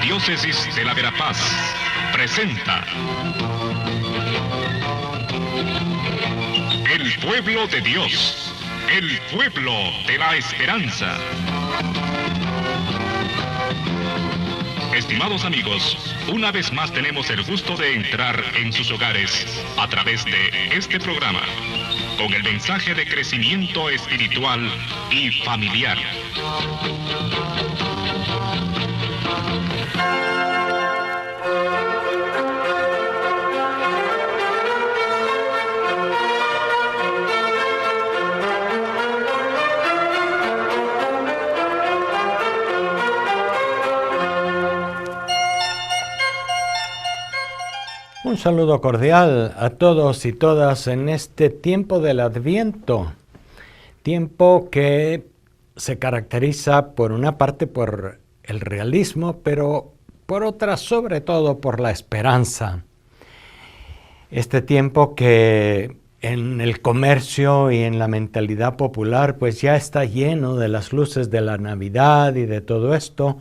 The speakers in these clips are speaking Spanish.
Arquidiócesis de la Verapaz presenta El Pueblo de Dios, el pueblo de la esperanza. Estimados amigos, una vez más tenemos el gusto de entrar en sus hogares a través de este programa, con el mensaje de crecimiento espiritual y familiar. Un saludo cordial a todos y todas en este tiempo del Adviento, tiempo que se caracteriza por una parte por el realismo, pero por otra sobre todo por la esperanza. Este tiempo que en el comercio y en la mentalidad popular pues ya está lleno de las luces de la Navidad y de todo esto,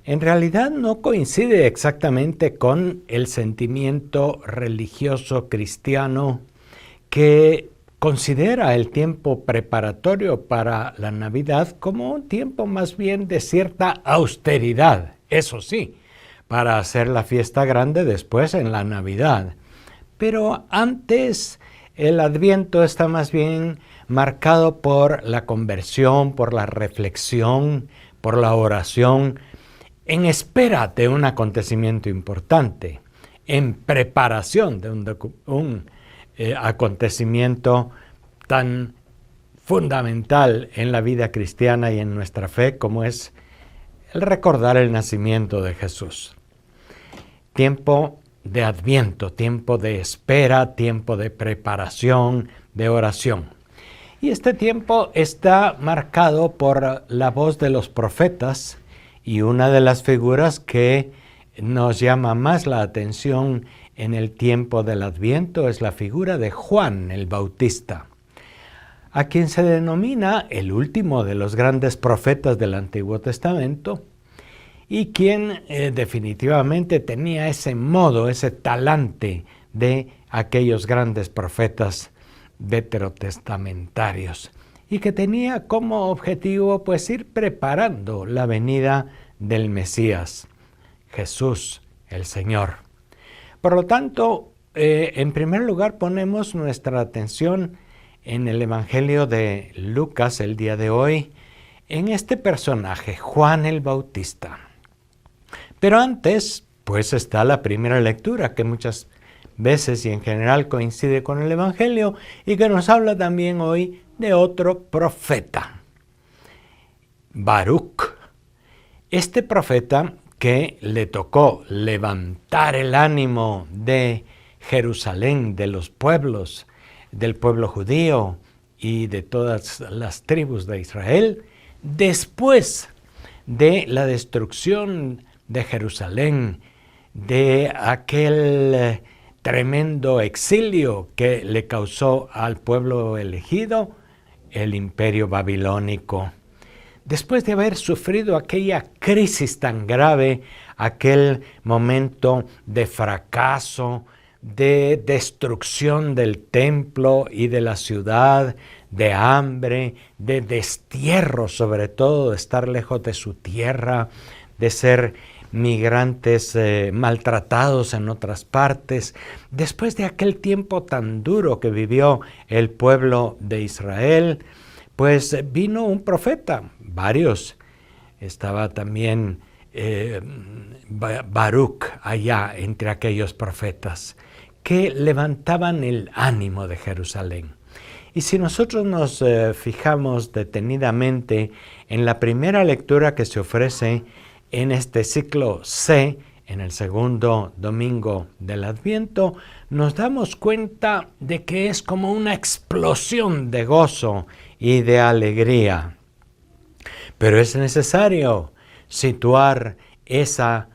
en realidad no coincide exactamente con el sentimiento religioso cristiano que considera el tiempo preparatorio para la Navidad como un tiempo más bien de cierta austeridad, eso sí, para hacer la fiesta grande después en la Navidad. Pero antes el Adviento está más bien marcado por la conversión, por la reflexión, por la oración, en espera de un acontecimiento importante, en preparación de un acontecimiento tan fundamental en la vida cristiana y en nuestra fe como es el recordar el nacimiento de Jesús. Tiempo de Adviento, tiempo de espera, tiempo de preparación, de oración. Y este tiempo está marcado por la voz de los profetas. Y una de las figuras que nos llama más la atención en el tiempo del Adviento es la figura de Juan el Bautista, a quien se denomina el último de los grandes profetas del Antiguo Testamento y quien definitivamente tenía ese modo, ese talante de aquellos grandes profetas veterotestamentarios. Y que tenía como objetivo pues ir preparando la venida del Mesías, Jesús el Señor. Por lo tanto, en primer lugar ponemos nuestra atención en el Evangelio de Lucas el día de hoy, en este personaje, Juan el Bautista. Pero antes, pues está la primera lectura que muchas veces y en general coincide con el Evangelio y que nos habla también hoy de otro profeta, Baruc. Este profeta que le tocó levantar el ánimo de Jerusalén, de los pueblos, del pueblo judío y de todas las tribus de Israel, después de la destrucción de Jerusalén, de aquel tremendo exilio que le causó al pueblo elegido el imperio babilónico. Después de haber sufrido aquella crisis tan grave, aquel momento de fracaso, de destrucción del templo y de la ciudad, de hambre, de destierro sobre todo, de estar lejos de su tierra, de ser migrantes maltratados en otras partes, después de aquel tiempo tan duro que vivió el pueblo de Israel, pues vino un profeta, varios, estaba también Baruc allá entre aquellos profetas, que levantaban el ánimo de Jerusalén. Y si nosotros nos fijamos detenidamente en la primera lectura que se ofrece en este ciclo C, en el segundo domingo del Adviento, nos damos cuenta de que es como una explosión de gozo y de alegría. Pero es necesario situar esa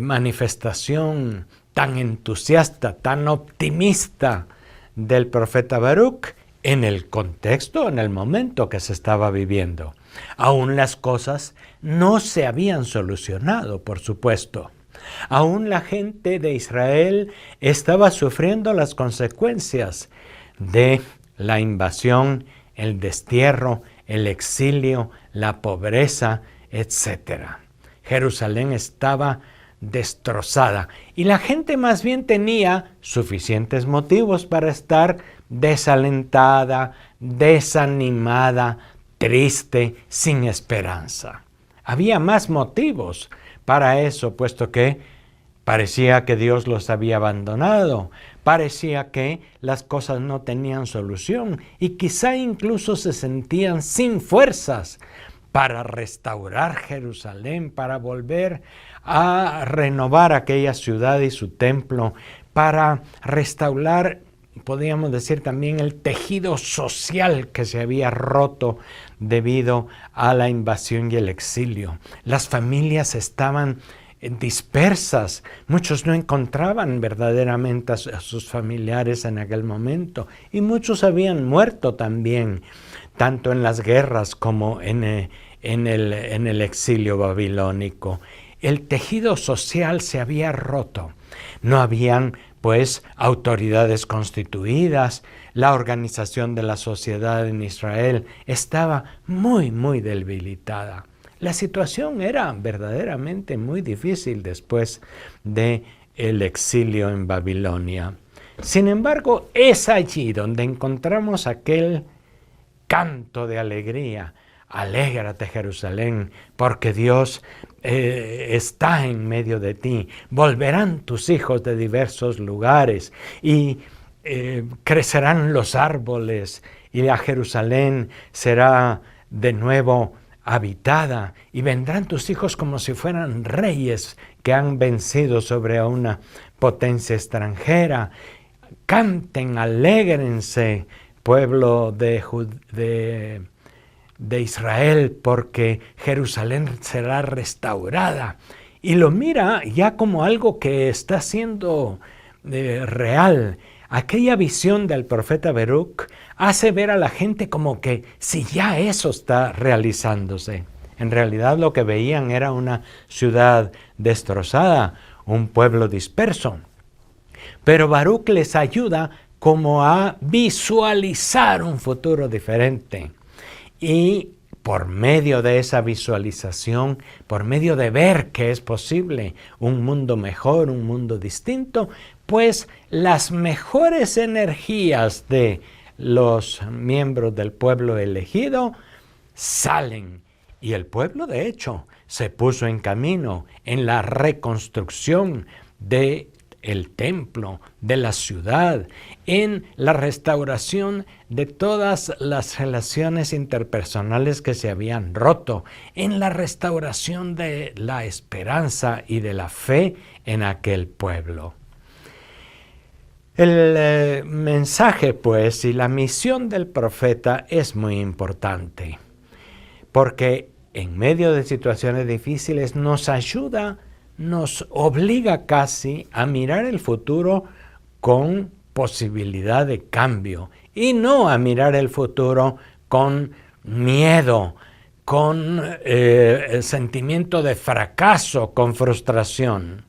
manifestación tan entusiasta, tan optimista del profeta Baruc en el contexto, en el momento que se estaba viviendo. Aún las cosas no se habían solucionado, por supuesto. Aún la gente de Israel estaba sufriendo las consecuencias de la invasión, el destierro, el exilio, la pobreza, etc. Jerusalén estaba destrozada y la gente más bien tenía suficientes motivos para estar desalentada, desanimada, triste, sin esperanza. Había más motivos para eso, puesto que parecía que Dios los había abandonado, parecía que las cosas no tenían solución y quizá incluso se sentían sin fuerzas para restaurar Jerusalén, para volver a renovar aquella ciudad y su templo, para restaurar, podríamos decir también, el tejido social que se había roto debido a la invasión y el exilio. Las familias estaban dispersas, muchos no encontraban verdaderamente a sus familiares en aquel momento y muchos habían muerto también, tanto en las guerras como en el exilio babilónico. El tejido social se había roto, no habían pues autoridades constituidas, la organización de la sociedad en Israel estaba muy debilitada. La situación era verdaderamente muy difícil después del exilio en Babilonia. Sin embargo, es allí donde encontramos aquel canto de alegría. Alégrate, Jerusalén, porque Dios está en medio de ti. Volverán tus hijos de diversos lugares y crecerán los árboles y a Jerusalén será de nuevo habitada y vendrán tus hijos como si fueran reyes que han vencido sobre una potencia extranjera. Canten, alégrense, pueblo de Israel, porque Jerusalén será restaurada. Y lo mira ya como algo que está siendo real. Aquella visión del profeta Baruch hace ver a la gente como que si ya eso está realizándose. En realidad lo que veían era una ciudad destrozada, un pueblo disperso. Pero Baruch les ayuda como a visualizar un futuro diferente. Y por medio de esa visualización, por medio de ver que es posible un mundo mejor, un mundo distinto, pues las mejores energías de los miembros del pueblo elegido salen. Y el pueblo, de hecho, se puso en camino en la reconstrucción del templo, de la ciudad, en la restauración de todas las relaciones interpersonales que se habían roto, en la restauración de la esperanza y de la fe en aquel pueblo. El mensaje, pues, y la misión del profeta es muy importante, porque en medio de situaciones difíciles nos ayuda, nos obliga casi a mirar el futuro con posibilidad de cambio y no a mirar el futuro con miedo, con el sentimiento de fracaso, con frustración.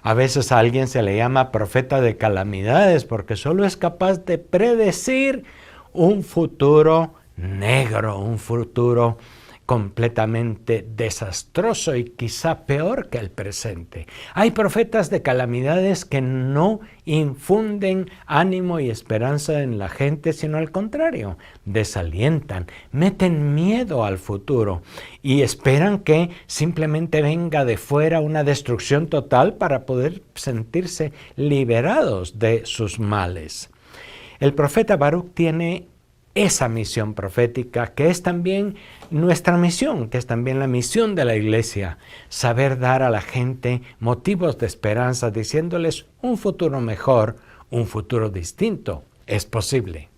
A veces a alguien se le llama profeta de calamidades porque solo es capaz de predecir un futuro negro, un futuro completamente desastroso y quizá peor que el presente. Hay profetas de calamidades que no infunden ánimo y esperanza en la gente, sino al contrario, desalientan, meten miedo al futuro y esperan que simplemente venga de fuera una destrucción total para poder sentirse liberados de sus males. El profeta Baruch tiene esa misión profética, que es también nuestra misión, que es también la misión de la iglesia, saber dar a la gente motivos de esperanza, diciéndoles un futuro mejor, un futuro distinto, es posible.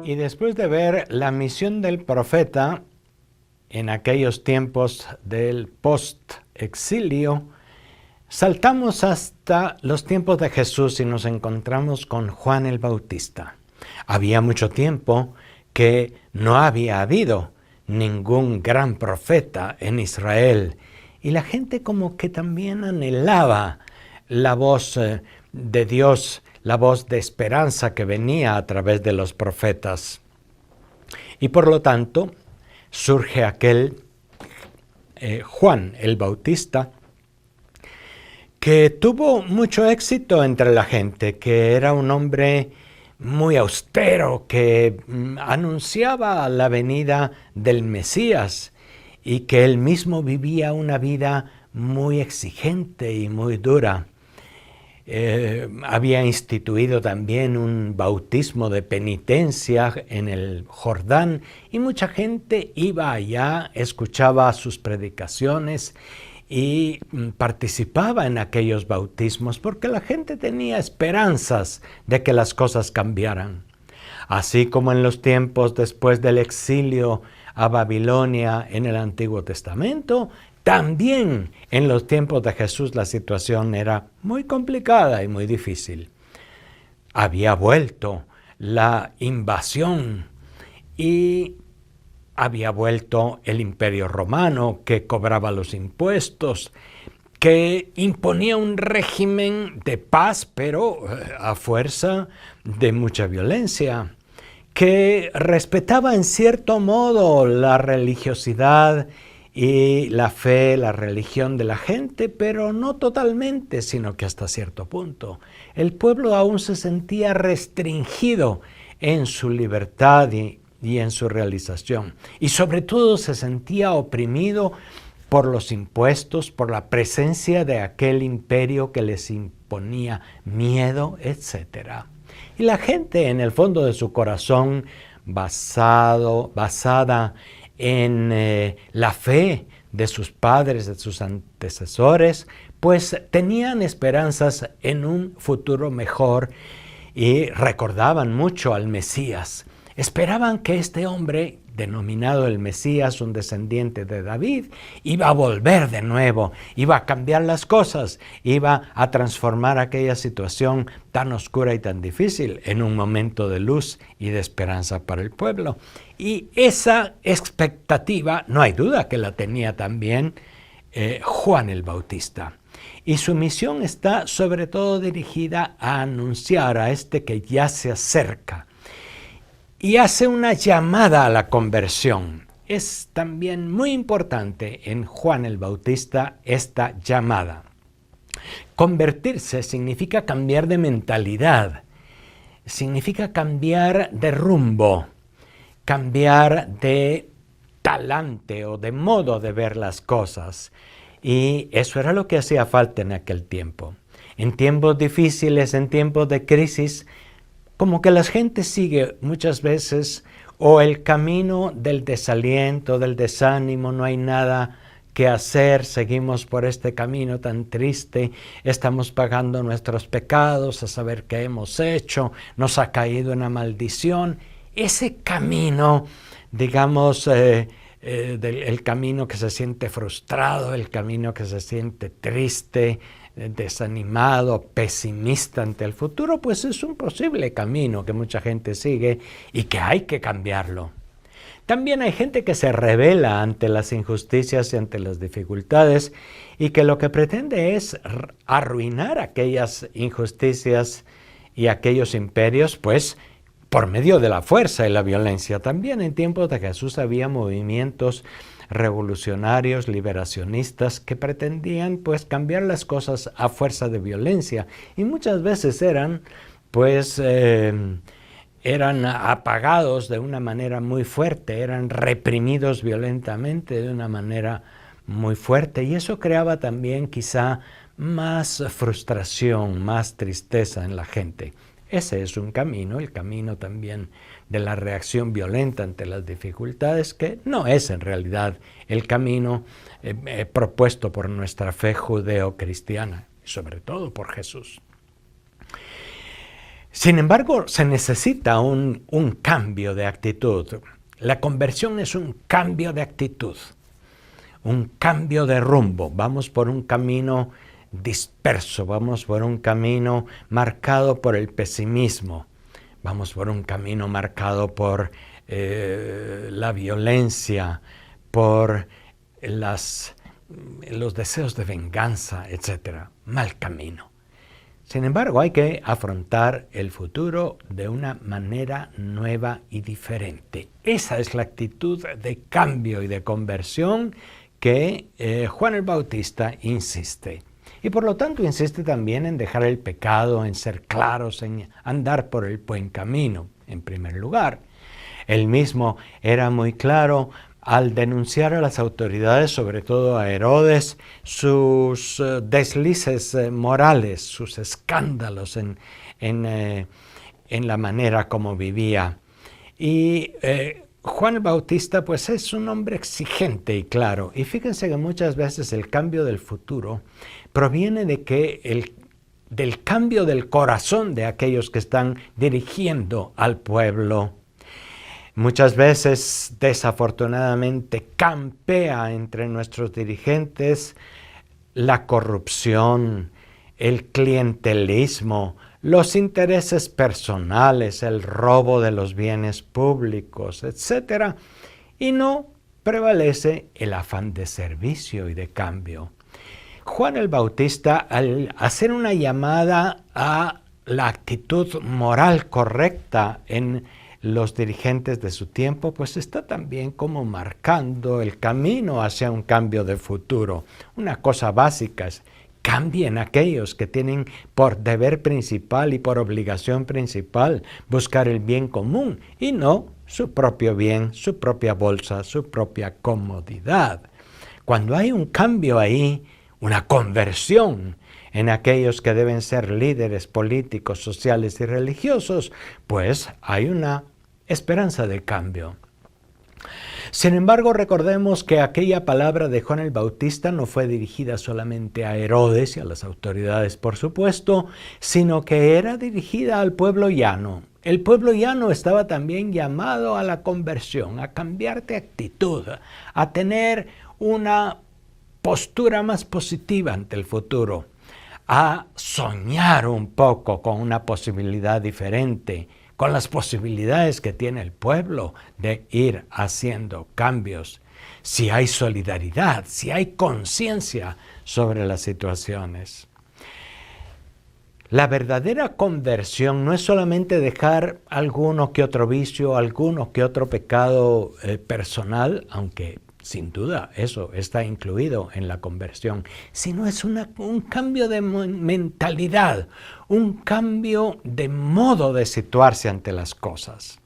Y después de ver la misión del profeta, en aquellos tiempos del post-exilio, saltamos hasta los tiempos de Jesús y nos encontramos con Juan el Bautista. Había mucho tiempo que no había habido ningún gran profeta en Israel y la gente como que también anhelaba la voz de Dios, la voz de esperanza que venía a través de los profetas. Y por lo tanto surge aquel Juan el Bautista, que tuvo mucho éxito entre la gente, que era un hombre muy austero, que anunciaba la venida del Mesías y que él mismo vivía una vida muy exigente y muy dura. Había instituido también un bautismo de penitencia en el Jordán y mucha gente iba allá, escuchaba sus predicaciones y participaba en aquellos bautismos porque la gente tenía esperanzas de que las cosas cambiaran. Así como en los tiempos después del exilio a Babilonia en el Antiguo Testamento, también en los tiempos de Jesús la situación era muy complicada y muy difícil. Había vuelto la invasión y había vuelto el Imperio Romano que cobraba los impuestos, que imponía un régimen de paz, pero a fuerza de mucha violencia, que respetaba en cierto modo la religiosidad y la fe, la religión de la gente, pero no totalmente, sino que hasta cierto punto. El pueblo aún se sentía restringido en su libertad y en su realización. Y sobre todo se sentía oprimido por los impuestos, por la presencia de aquel imperio que les imponía miedo, etc. Y la gente, en el fondo de su corazón, basada en la fe de sus padres, de sus antecesores, pues tenían esperanzas en un futuro mejor y recordaban mucho al Mesías. Esperaban que este hombre, denominado el Mesías, un descendiente de David, iba a volver de nuevo, iba a cambiar las cosas, iba a transformar aquella situación tan oscura y tan difícil en un momento de luz y de esperanza para el pueblo. Y esa expectativa, no hay duda que la tenía también Juan el Bautista. Y su misión está sobre todo dirigida a anunciar a este que ya se acerca. Y hace una llamada a la conversión. Es también muy importante en Juan el Bautista esta llamada. Convertirse significa cambiar de mentalidad, significa cambiar de rumbo, cambiar de talante o de modo de ver las cosas. Y eso era lo que hacía falta en aquel tiempo. En tiempos difíciles, en tiempos de crisis, como que la gente sigue muchas veces o el camino del desaliento, del desánimo, no hay nada que hacer, seguimos por este camino tan triste, estamos pagando nuestros pecados, a saber qué hemos hecho, nos ha caído una maldición. Ese camino, digamos, el camino que se siente frustrado, el camino que se siente triste, desanimado, pesimista ante el futuro, pues es un posible camino que mucha gente sigue y que hay que cambiarlo. También hay gente que se rebela ante las injusticias y ante las dificultades y que lo que pretende es arruinar aquellas injusticias y aquellos imperios, pues por medio de la fuerza y la violencia. También en tiempos de Jesús había movimientos revolucionarios, liberacionistas, que pretendían pues cambiar las cosas a fuerza de violencia y muchas veces eran apagados de una manera muy fuerte, eran reprimidos violentamente de una manera muy fuerte y eso creaba también quizá más frustración, más tristeza en la gente. Ese es un camino, el camino también de la reacción violenta ante las dificultades, que no es en realidad el camino propuesto por nuestra fe judeo-cristiana, y sobre todo por Jesús. Sin embargo, se necesita un cambio de actitud. La conversión es un cambio de actitud, un cambio de rumbo. Vamos por un camino disperso, vamos por un camino marcado por el pesimismo, vamos por un camino marcado por la violencia, por los deseos de venganza, etc. Mal camino. Sin embargo, hay que afrontar el futuro de una manera nueva y diferente. Esa es la actitud de cambio y de conversión que Juan el Bautista insiste. Y por lo tanto insiste también en dejar el pecado, en ser claros, en andar por el buen camino, en primer lugar. Él mismo era muy claro al denunciar a las autoridades, sobre todo a Herodes, sus deslices morales, sus escándalos en la manera como vivía. Y Juan el Bautista pues es un hombre exigente y claro. Y fíjense que muchas veces el cambio del futuro proviene del cambio del corazón de aquellos que están dirigiendo al pueblo. Muchas veces, desafortunadamente, campea entre nuestros dirigentes la corrupción, el clientelismo, los intereses personales, el robo de los bienes públicos, etc. Y no prevalece el afán de servicio y de cambio. Juan el Bautista, al hacer una llamada a la actitud moral correcta en los dirigentes de su tiempo, pues está también como marcando el camino hacia un cambio de futuro. Una cosa básica es: cambien aquellos que tienen por deber principal y por obligación principal buscar el bien común y no su propio bien, su propia bolsa, su propia comodidad. Cuando hay un cambio ahí, una conversión en aquellos que deben ser líderes políticos, sociales y religiosos, pues hay una esperanza de cambio. Sin embargo, recordemos que aquella palabra de Juan el Bautista no fue dirigida solamente a Herodes y a las autoridades, por supuesto, sino que era dirigida al pueblo llano. El pueblo llano estaba también llamado a la conversión, a cambiar de actitud, a tener una postura más positiva ante el futuro, a soñar un poco con una posibilidad diferente, con las posibilidades que tiene el pueblo de ir haciendo cambios, si hay solidaridad, si hay conciencia sobre las situaciones. La verdadera conversión no es solamente dejar alguno que otro vicio, alguno que otro pecado personal, aunque sin duda eso está incluido en la conversión, sino es un cambio de mentalidad, un cambio de modo de situarse ante las cosas.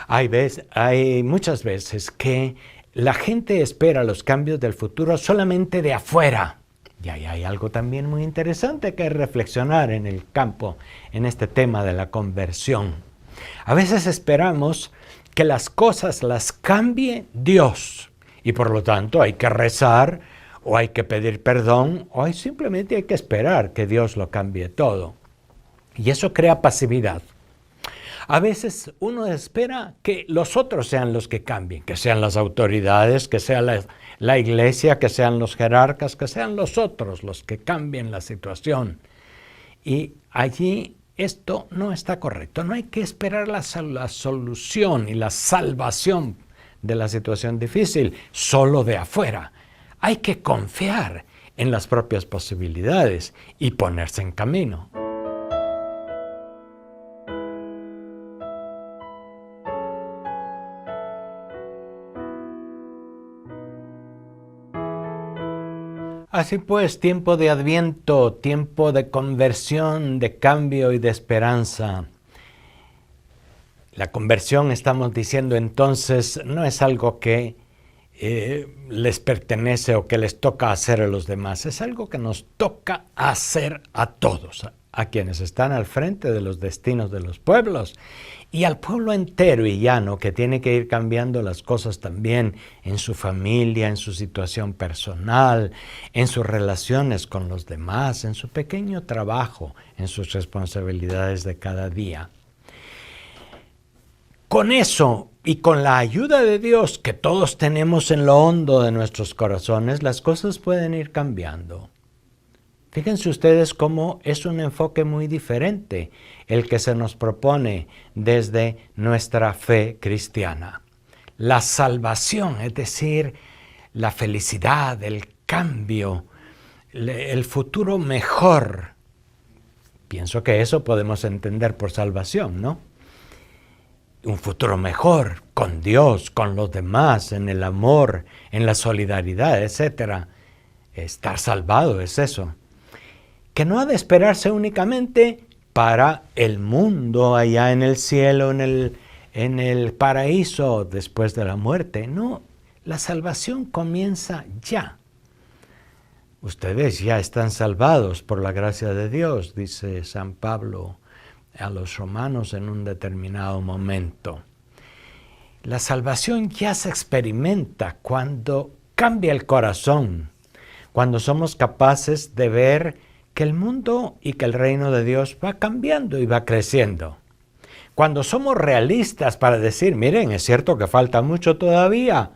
Hay muchas veces que la gente espera los cambios del futuro solamente de afuera. Y ahí hay algo también muy interesante que reflexionar en el campo, en este tema de la conversión. A veces esperamos que las cosas las cambie Dios. Y por lo tanto hay que rezar, o hay que pedir perdón, o simplemente hay que esperar que Dios lo cambie todo. Y eso crea pasividad. A veces uno espera que los otros sean los que cambien, que sean las autoridades, que sea la iglesia, que sean los jerarcas, que sean los otros los que cambien la situación. Y allí esto no está correcto. No hay que esperar la solución y la salvación de la situación difícil solo de afuera. Hay que confiar en las propias posibilidades y ponerse en camino. Así pues, tiempo de Adviento, tiempo de conversión, de cambio y de esperanza. La conversión, estamos diciendo entonces, no es algo que les pertenece o que les toca hacer a los demás. Es algo que nos toca hacer a todos, a quienes están al frente de los destinos de los pueblos y al pueblo entero y llano, que tiene que ir cambiando las cosas también en su familia, en su situación personal, en sus relaciones con los demás, en su pequeño trabajo, en sus responsabilidades de cada día. Con eso Y con la ayuda de Dios que todos tenemos en lo hondo de nuestros corazones, las cosas pueden ir cambiando. Fíjense ustedes cómo es un enfoque muy diferente el que se nos propone desde nuestra fe cristiana. La salvación, es decir, la felicidad, el cambio, el futuro mejor. Pienso que eso podemos entender por salvación, ¿no? Un futuro mejor con Dios, con los demás, en el amor, en la solidaridad, etc. Estar salvado es eso. Que no ha de esperarse únicamente para el mundo allá en el cielo, en el paraíso después de la muerte. No, la salvación comienza ya. Ustedes ya están salvados por la gracia de Dios, dice San Pablo a los romanos en un determinado momento. La salvación ya se experimenta cuando cambia el corazón, cuando somos capaces de ver que el mundo y que el reino de Dios va cambiando y va creciendo. Cuando somos realistas para decir, miren, es cierto que falta mucho todavía.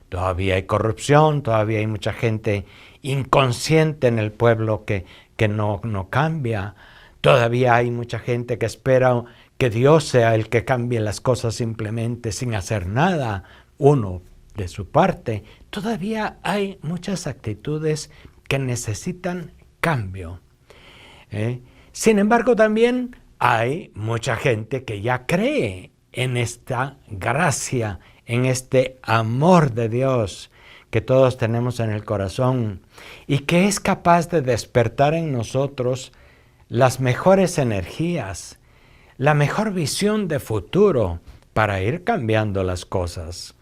Todavía hay corrupción, todavía hay mucha gente inconsciente en el pueblo que no cambia. Todavía hay mucha gente que espera que Dios sea el que cambie las cosas simplemente sin hacer nada, uno de su parte. Todavía hay muchas actitudes que necesitan cambio. Sin embargo, también hay mucha gente que ya cree en esta gracia, en este amor de Dios que todos tenemos en el corazón y que es capaz de despertar en nosotros las mejores energías, la mejor visión de futuro para ir cambiando las cosas.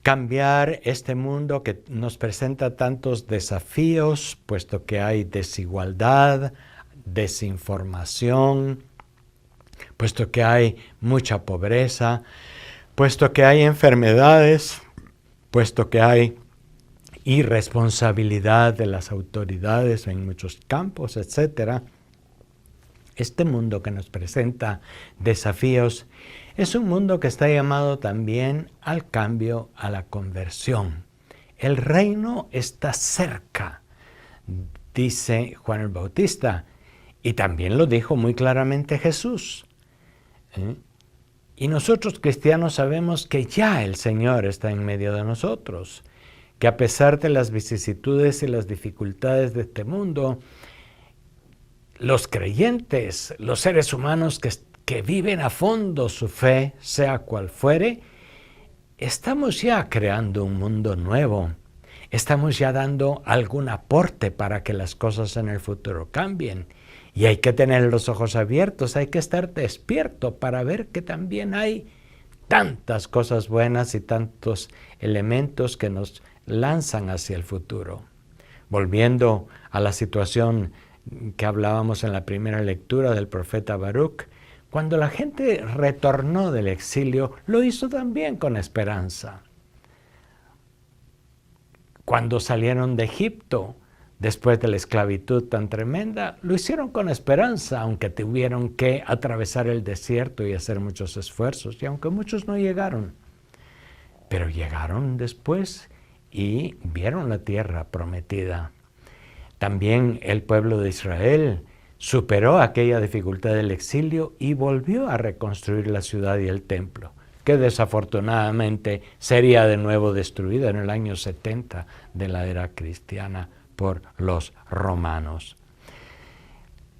Cambiar este mundo que nos presenta tantos desafíos, puesto que hay desigualdad, desinformación, puesto que hay mucha pobreza, puesto que hay enfermedades, puesto que hay irresponsabilidad de las autoridades en muchos campos, etc. Este mundo que nos presenta desafíos es un mundo que está llamado también al cambio, a la conversión. El reino está cerca, dice Juan el Bautista, y también lo dijo muy claramente Jesús. Y nosotros cristianos sabemos que ya el Señor está en medio de nosotros, que a pesar de las vicisitudes y las dificultades de este mundo, los creyentes, los seres humanos que viven a fondo su fe, sea cual fuere, estamos ya creando un mundo nuevo. Estamos ya dando algún aporte para que las cosas en el futuro cambien. Y hay que tener los ojos abiertos, hay que estar despierto para ver que también hay tantas cosas buenas y tantos elementos que nos lanzan hacia el futuro. Volviendo a la situación que hablábamos en la primera lectura del profeta Baruch, cuando la gente retornó del exilio, lo hizo también con esperanza. Cuando salieron de Egipto, después de la esclavitud tan tremenda, lo hicieron con esperanza, aunque tuvieron que atravesar el desierto y hacer muchos esfuerzos, y aunque muchos no llegaron. Pero llegaron después y vieron la tierra prometida. También el pueblo de Israel superó aquella dificultad del exilio y volvió a reconstruir la ciudad y el templo, que desafortunadamente sería de nuevo destruida en el año 70 de la era cristiana por los romanos.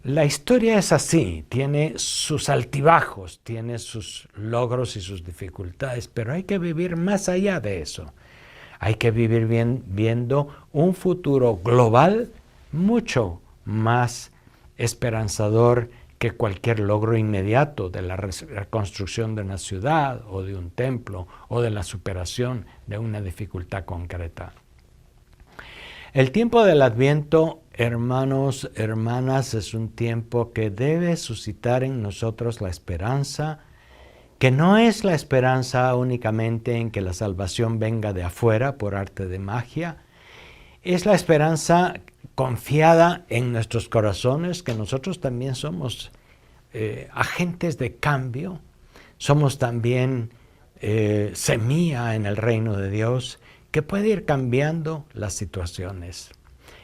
La historia es así, tiene sus altibajos, tiene sus logros y sus dificultades, pero hay que vivir más allá de eso. Hay que vivir viendo un futuro global mucho más esperanzador que cualquier logro inmediato de la reconstrucción de una ciudad o de un templo o de la superación de una dificultad concreta. El tiempo del Adviento, hermanos, hermanas, es un tiempo que debe suscitar en nosotros la esperanza, que no es la esperanza únicamente en que la salvación venga de afuera por arte de magia, es la esperanza confiada en nuestros corazones, que nosotros también somos agentes de cambio, somos también semilla en el reino de Dios que puede ir cambiando las situaciones.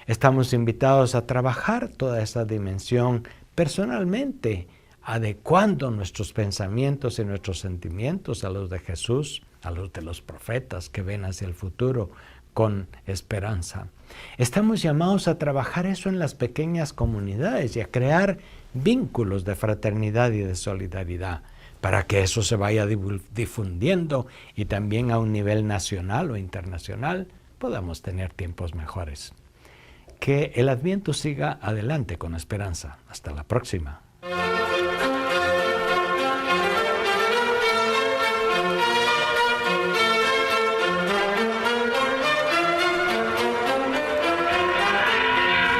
Estamos invitados a trabajar toda esa dimensión personalmente, adecuando nuestros pensamientos y nuestros sentimientos a los de Jesús, a los de los profetas que ven hacia el futuro con esperanza. Estamos llamados a trabajar eso en las pequeñas comunidades y a crear vínculos de fraternidad y de solidaridad para que eso se vaya difundiendo y también a un nivel nacional o internacional podamos tener tiempos mejores. Que el Adviento siga adelante con esperanza. Hasta la próxima.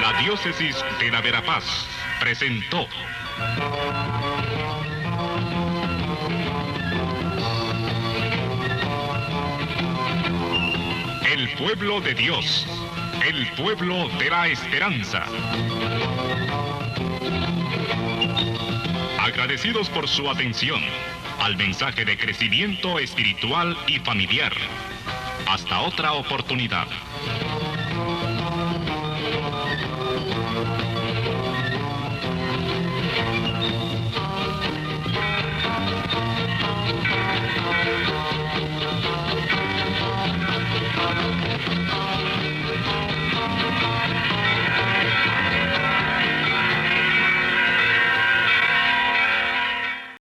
La Diócesis de la Verapaz presentó El pueblo de Dios, el pueblo de la esperanza. Agradecidos por su atención al mensaje de crecimiento espiritual y familiar. Hasta otra oportunidad.